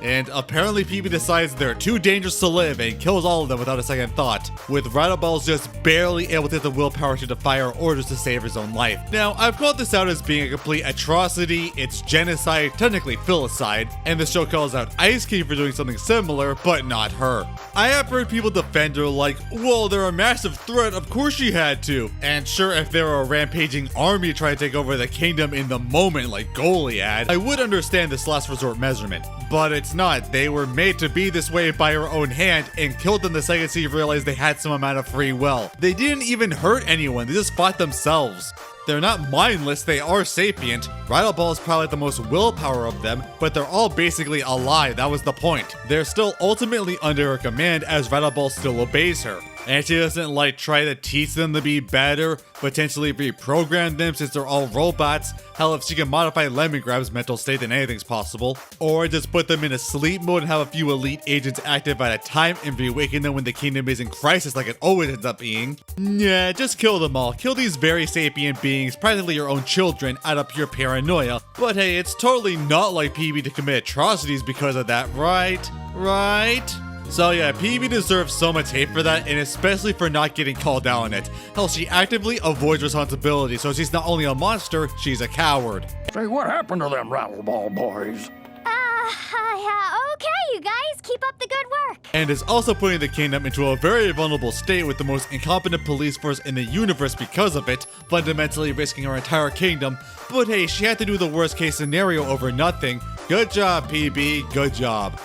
And apparently PB decides they're too dangerous to live and kills all of them without a second thought, with Rattleball just barely able to get the willpower to defy our orders to save his own life. Now, I've called this out as being a complete atrocity, it's genocide, technically filicide, and the show calls out Ice King for doing something similar, but not her. I have heard people defend her like, well, they're a massive threat, of course she had to. And sure, if they were a rampaging army trying to take over the kingdom in the moment like Goliad, I would understand this last resort measurement. But it's not. They were made to be this way by her own hand and killed them the second she realized they had some amount of free will. They didn't even hurt anyone, they just fought themselves. They're not mindless, they are sapient. Rattleball is probably the most willpower of them, but they're all basically alive, that was the point. They're still ultimately under her command as Rattleball still obeys her. And she doesn't like try to teach them to be better, potentially reprogram them since they're all robots. Hell, if she can modify Lemongrab's mental state, then anything's possible. Or just put them in a sleep mode and have a few elite agents active at a time and reawaken them when the kingdom is in crisis like it always ends up being. Nah, just kill them all. Kill these very sapient beings, practically your own children, out of pure paranoia. But hey, it's totally not like PB to commit atrocities because of that, right? Right? So yeah, PB deserves so much hate for that, and especially for not getting called out on it. Hell, she actively avoids responsibility, so she's not only a monster, she's a coward. Say, what happened to them Rattleball boys? Okay, you guys, keep up the good work. And is also putting the kingdom into a very vulnerable state with the most incompetent police force in the universe because of it, fundamentally risking our entire kingdom. But hey, she had to do the worst case scenario over nothing. Good job, PB, good job.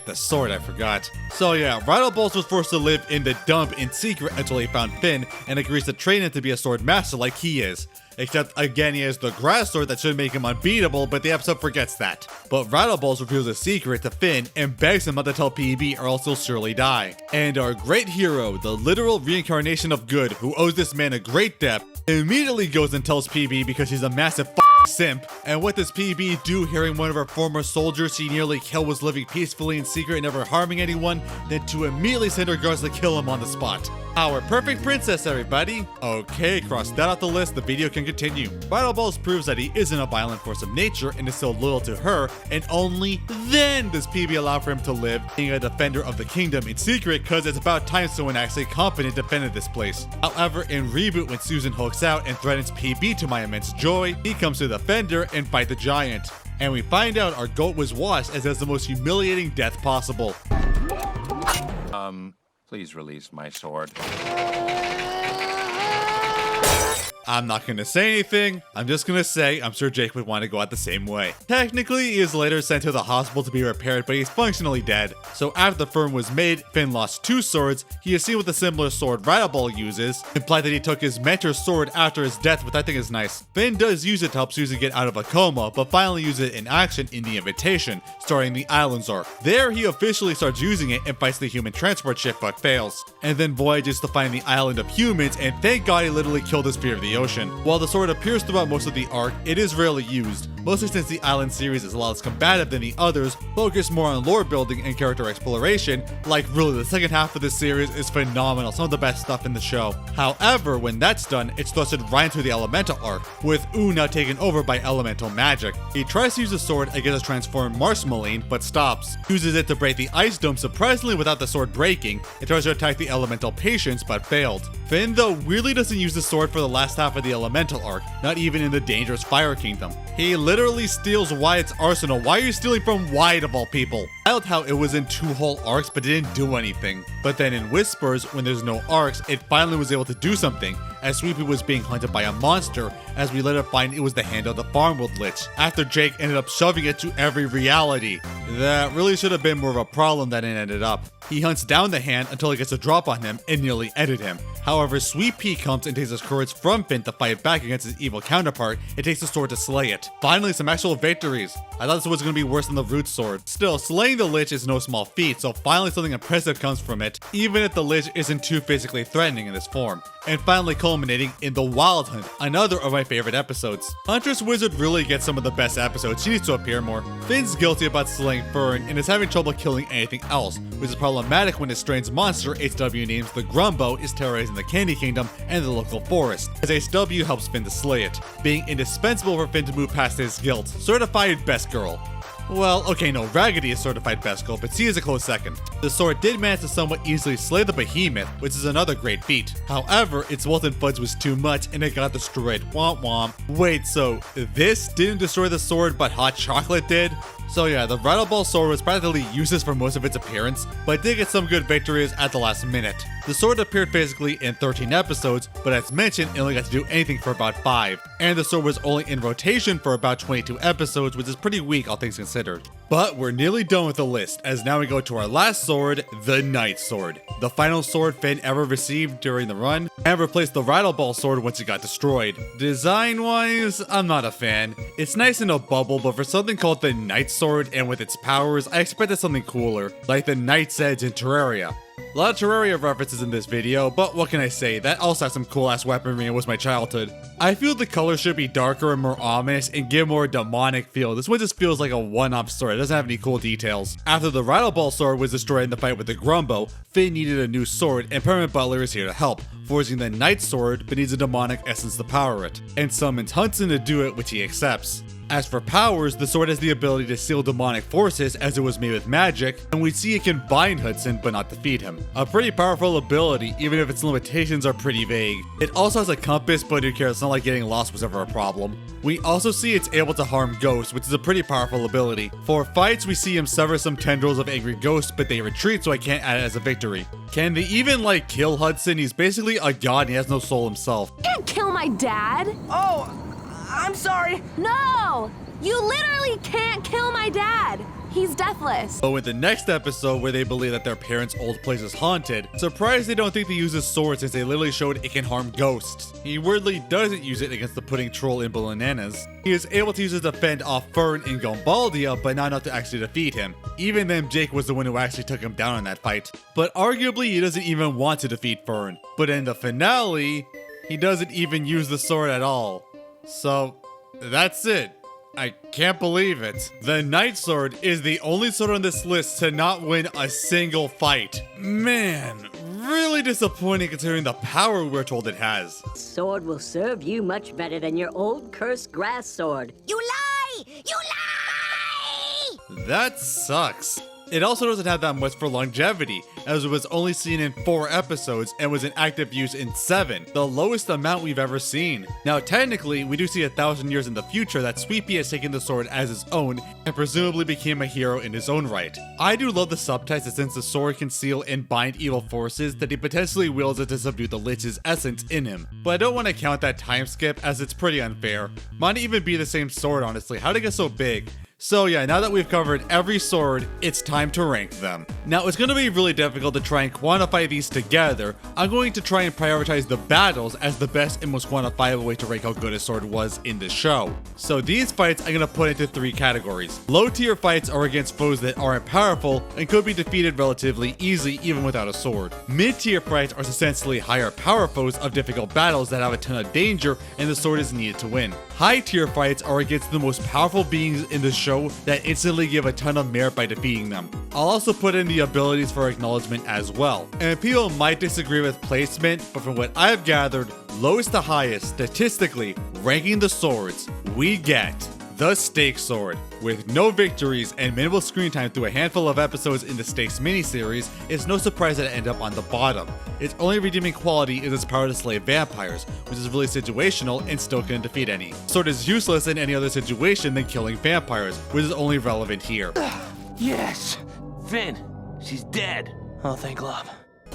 The sword, I forgot. So yeah, Rattleball was forced to live in the dump in secret until he found Finn and agrees to train him to be a sword master like he is. Except again, he has the grass sword that should make him unbeatable, but the episode forgets that. But Rattleballs reveals a secret to Finn and begs him not to tell PB or else he'll surely die. And our great hero, the literal reincarnation of good who owes this man a great debt, immediately goes and tells PB because he's a massive simp. And what does PB do hearing one of her former soldiers she nearly killed was living peacefully in secret and never harming anyone? Then to immediately send her guards to kill him on the spot. Our perfect princess, everybody! Okay, cross that off the list, the video can continue. Rattleballs proves that he isn't a violent force of nature and is still loyal to her, and only then does PB allow for him to live, being a defender of the kingdom in secret, cause it's about time someone actually competent defended this place. However, in Reboot, when Susan hulks out and threatens PB to my immense joy, he comes to defend her and fight the giant. And we find out our goat was washed as has the most humiliating death possible. Please release my sword. I'm not gonna say anything, I'm just gonna say I'm sure Jake would want to go out the same way. Technically, he is later sent to the hospital to be repaired, but he's functionally dead. So after the firm was made, Finn lost 2 swords, he is seen with a similar sword Rattleball uses, implied that he took his mentor's sword after his death, which I think is nice. Finn does use it to help Susan get out of a coma, but finally uses it in action in The Invitation, starring the Islands arc. There he officially starts using it and fights the human transport ship but fails. And then voyages to find the island of humans, and thank God he literally killed his fear of the ocean. While the sword appears throughout most of the arc, it is rarely used, mostly since the Island series is a lot less combative than the others, focused more on lore building and character exploration. Like really, the second half of this series is phenomenal, some of the best stuff in the show. However, when that's done, it's thrusted right into the Elemental arc, with Oo now taken over by elemental magic. He tries to use the sword against a transformed Marshmallow, but stops. Uses it to break the ice dome surprisingly without the sword breaking. It tries to attack the elemental patients, but failed. Finn though really doesn't use the sword for the last half of the Elemental arc, not even in the Dangerous Fire Kingdom. He literally steals Wyatt's arsenal. Why are you stealing from Wyatt of all people? I loved how it was in 2 whole arcs but didn't do anything. But then in Whispers, when there's no arcs, it finally was able to do something, as Sweepy was being hunted by a monster, as we later find it was the hand of the Farmworld Lich, after Jake ended up shoving it to every reality. That really should have been more of a problem than it ended up. He hunts down the hand until he gets a drop on him and nearly ended him. However, Sweet Pea comes and takes his courage from Finn to fight back against his evil counterpart. It takes the sword to slay it. Finally, some actual victories. I thought this was going to be worse than the Root Sword. Still, slaying the Lich is no small feat, so finally something impressive comes from it, even if the Lich isn't too physically threatening in this form. And finally culminating in the Wild Hunt, another of my favorite episodes. Huntress Wizard really gets some of the best episodes, she needs to appear more. Finn's guilty about slaying Fern and is having trouble killing anything else, which is problematic when his strange monster, HW names the Grumbo, is terrorizing the Candy Kingdom and the local forest, as HW helps Finn to slay it, being indispensable for Finn to move past his guilt. Certified best girl. Well, okay, no, Raggedy is certified best girl, but C is a close second. The sword did manage to somewhat easily slay the behemoth, which is another great feat. However, its Molten Fudge was too much and it got destroyed. Womp womp. Wait, so this didn't destroy the sword, but hot chocolate did? So yeah, the Rattleball Sword was practically useless for most of its appearance, but did get some good victories at the last minute. The sword appeared physically in 13 episodes, but as mentioned, it only got to do anything for about 5, and the sword was only in rotation for about 22 episodes, which is pretty weak all things considered. But we're nearly done with the list, as now we go to our last sword, the Night Sword. The final sword Finn ever received during the run, and replaced the Rattleball Sword once it got destroyed. Design-wise, I'm not a fan. It's nice in a bubble, but for something called the Night Sword and with its powers, I expected something cooler, like the Night's Edge in Terraria. A lot of Terraria references in this video, but what can I say, that also has some cool ass weaponry and was my childhood. I feel the color should be darker and more ominous and give more demonic feel. This one just feels like a one-off sword, it doesn't have any cool details. After the Rattleball Sword was destroyed in the fight with the Grumbo, Finn needed a new sword and Permanent Butler is here to help, forging the Night Sword but needs a demonic essence to power it, and summons Hudson to do it, which he accepts. As for powers, the sword has the ability to seal demonic forces as it was made with magic, and we see it can bind Hudson but not defeat him. A pretty powerful ability, even if its limitations are pretty vague. It also has a compass, but who cares, it's not like getting lost was ever a problem. We also see it's able to harm ghosts, which is a pretty powerful ability. For fights, we see him sever some tendrils of angry ghosts, but they retreat, so I can't add it as a victory. Can they even, like, kill Hudson? He's basically a god and he has no soul himself. Can't kill my dad! Oh, I'm sorry. No! You literally can't kill my dad! He's deathless. So in the next episode where they believe that their parents' old place is haunted, surprised they don't think to use his sword since they literally showed it can harm ghosts. He weirdly doesn't use it against the pudding troll in Bananas. He is able to use it to fend off Fern in Gombaldia, but not enough to actually defeat him. Even then, Jake was the one who actually took him down in that fight. But arguably, he doesn't even want to defeat Fern. But in the finale, he doesn't even use the sword at all. So, that's it. I can't believe it. The Night Sword is the only sword on this list to not win a single fight. Man, really disappointing considering the power we're told it has. Sword will serve you much better than your old cursed grass sword. You lie! You lie! That sucks. It also doesn't have that much for longevity, as it was only seen in 4 episodes and was in active use in 7, the lowest amount we've ever seen. Now technically, we do see 1,000 years in the future that Sweepy has taken the sword as his own and presumably became a hero in his own right. I do love the subtext that since the sword can seal and bind evil forces, that he potentially wields it to subdue the Lich's essence in him. But I don't want to count that time skip as it's pretty unfair. Might even be the same sword honestly, how'd it get so big? So yeah, now that we've covered every sword, it's time to rank them. Now it's going to be really difficult to try and quantify these together. I'm going to try and prioritize the battles as the best and most quantifiable way to rank how good a sword was in the show. So these fights I'm going to put into 3 categories. Low tier fights are against foes that aren't powerful and could be defeated relatively easily even without a sword. Mid tier fights are essentially higher power foes of difficult battles that have a ton of danger and the sword is needed to win. High tier fights are against the most powerful beings in the show that instantly give a ton of merit by defeating them. I'll also put in the abilities for acknowledgement as well. And people might disagree with placement, but from what I've gathered, lowest to highest, statistically, ranking the swords, we get the Stake Sword. With no victories and minimal screen time through a handful of episodes in the Stakes miniseries, it's no surprise that it ended up on the bottom. Its only redeeming quality is its power to slay vampires, which is really situational and still couldn't defeat any. Sword is useless in any other situation than killing vampires, which is only relevant here. Yes. Finn, she's dead. Oh, thank God.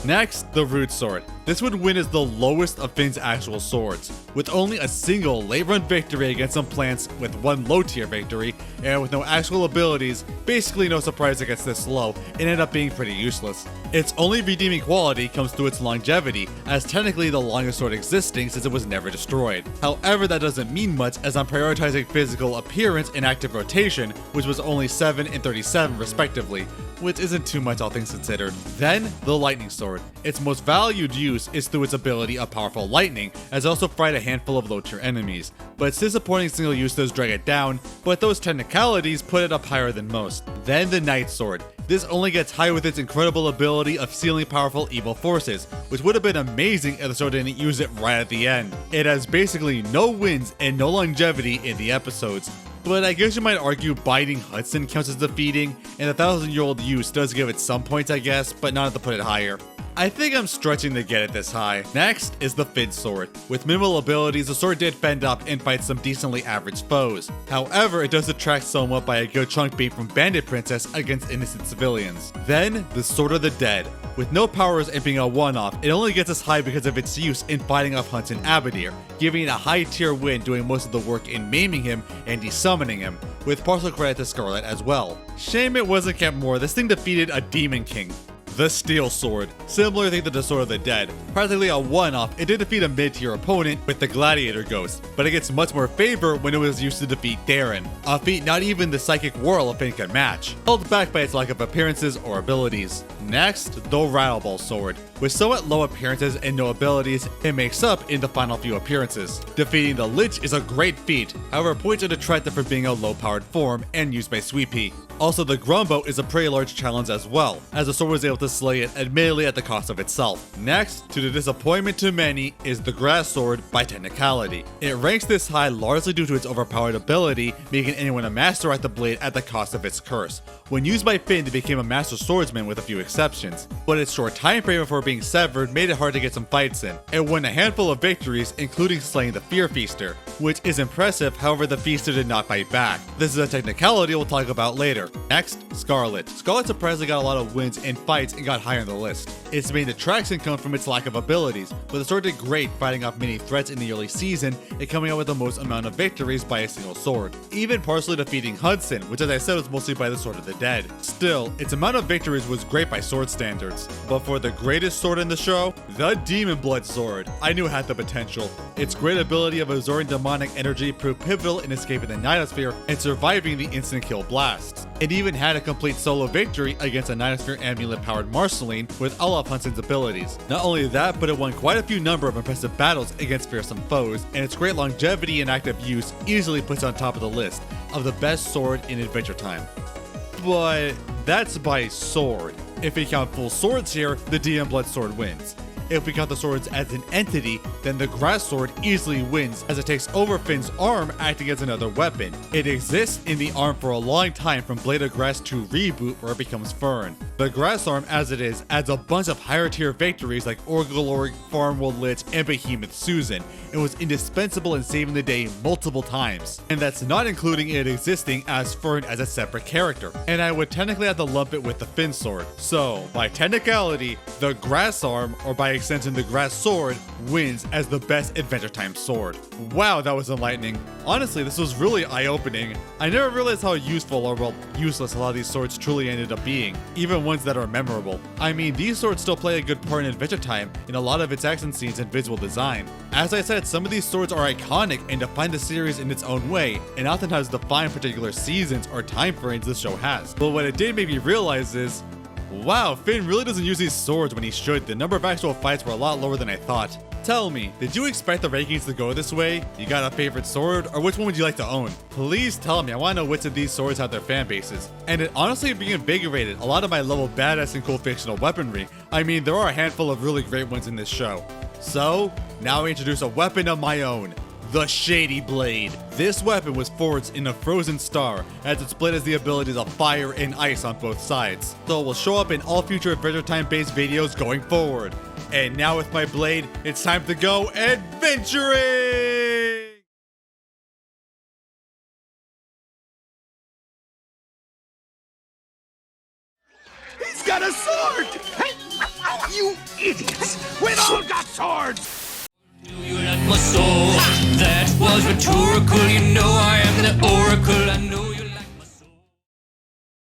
Next, the Root Sword. This would win as the lowest of Finn's actual swords, with only a single late-run victory against some plants with 1 low-tier victory, and with no actual abilities, basically no surprise it gets this low, and ended up being pretty useless. Its only redeeming quality comes through its longevity, as technically the longest sword existing since it was never destroyed. However, that doesn't mean much as I'm prioritizing physical appearance and active rotation, which was only 7 and 37 respectively, which isn't too much all things considered. Then, the Lightning Sword. Its most valued use is through its ability of powerful lightning, as it also fried a handful of low-tier enemies. But its disappointing single use does drag it down, but those technicalities put it up higher than most. Then the Night Sword. This only gets high with its incredible ability of sealing powerful evil forces, which would have been amazing if the sword didn't use it right at the end. It has basically no wins and no longevity in the episodes. but I guess you might argue biting Hudson counts as defeating, and the 1,000-year-old use does give it some points I guess, but not to put it higher. I think I'm stretching to get it this high. Next is the Finn Sword. With minimal abilities, the sword did fend up and fight some decently average foes. However, it does detract somewhat by a good chunk being from Bandit Princess against innocent civilians. Then, the Sword of the Dead. With no powers and being a one-off, it only gets as high because of its use in fighting off Hudson Abadir, giving it a high tier win doing most of the work in maiming him and desummoning him, with partial credit to Scarlet as well. Shame it wasn't kept more, this thing defeated a Demon King. The Steel Sword. Similar thing to the Sword of the Dead. Practically a one-off, it did defeat a mid-tier opponent with the Gladiator Ghost, but it gets much more favor when it was used to defeat Darren, a feat not even the Psychic War Elephant can match, held back by its lack of appearances or abilities. Next, the Rattleball Sword. With somewhat low appearances and no abilities, it makes up in the final few appearances. Defeating the Lich is a great feat, however points are detracted for being a low-powered form and used by Sweet Pea. Also, the Grumbo is a pretty large challenge as well, as the sword was able to slay it, admittedly at the cost of itself. Next, to the disappointment to many, is the Grass Sword by Technicality. It ranks this high largely due to its overpowered ability, making anyone a master at the blade at the cost of its curse. When used by Finn, it became a master swordsman with a few exceptions, but its short time frame before being severed made it hard to get some fights in. It won a handful of victories, including slaying the Fear Feaster, which is impressive, however the Feaster did not fight back. This is a technicality we'll talk about later. Next, Scarlet. Scarlet surprisingly got a lot of wins in fights and got higher on the list. Its main detraction comes from its lack of abilities, but the sword did great fighting off many threats in the early season and coming out with the most amount of victories by a single sword. Even partially defeating Hudson, which as I said was mostly by the Sword of the Dead. Still, its amount of victories was great by sword standards. But for the greatest sword in the show, the Demon Blood Sword. I knew it had the potential. Its great ability of absorbing demonic energy proved pivotal in escaping the Nightosphere and surviving the instant kill blasts. It even had a complete solo victory against a Nightosphere amulet-powered Marceline with all of Hudson's abilities. Not only that, but it won quite a few number of impressive battles against fearsome foes, and its great longevity and active use easily puts it on top of the list of the best sword in Adventure Time. But that's by sword. If we count full swords here, the Demon Blood Sword wins. If we count the swords as an entity, then the Grass Sword easily wins as it takes over Finn's arm acting as another weapon. It exists in the arm for a long time from Blade of Grass to Reboot where it becomes Fern. The Grass Arm as it is adds a bunch of higher tier victories like Orgolorg, Farmworld Lich, and Behemoth Susan, and was indispensable in saving the day multiple times. And that's not including it existing as Fern as a separate character. And I would technically have to lump it with the Finn Sword. So, by technicality, the Grass Arm, or by extension the Grass Sword, wins as the best Adventure Time sword. Wow, that was enlightening. Honestly, this was really eye-opening. I never realized how useful or well, useless a lot of these swords truly ended up being, even ones that are memorable. I mean, these swords still play a good part in Adventure Time in a lot of its action scenes and visual design. As I said, some of these swords are iconic and define the series in its own way, and often has defined particular seasons or time frames this show has. But what it did make me realize is, wow, Finn really doesn't use these swords when he should. The number of actual fights were a lot lower than I thought. Tell me, did you expect the rankings to go this way? You got a favorite sword, or which one would you like to own? Please tell me, I want to know which of these swords have their fan bases. And it honestly reinvigorated a lot of my level badass and cool fictional weaponry. I mean, there are a handful of really great ones in this show. So, now I introduce a weapon of my own. The Shady Blade. This weapon was forged in a frozen star, as its blade has the abilities of fire and ice on both sides, so it will show up in all future Adventure Time based videos going forward. And now with my blade, it's time to go adventuring! He's got a sword! Hey, you idiots! We've all got swords! You let my soul, that was rhetorical, you know I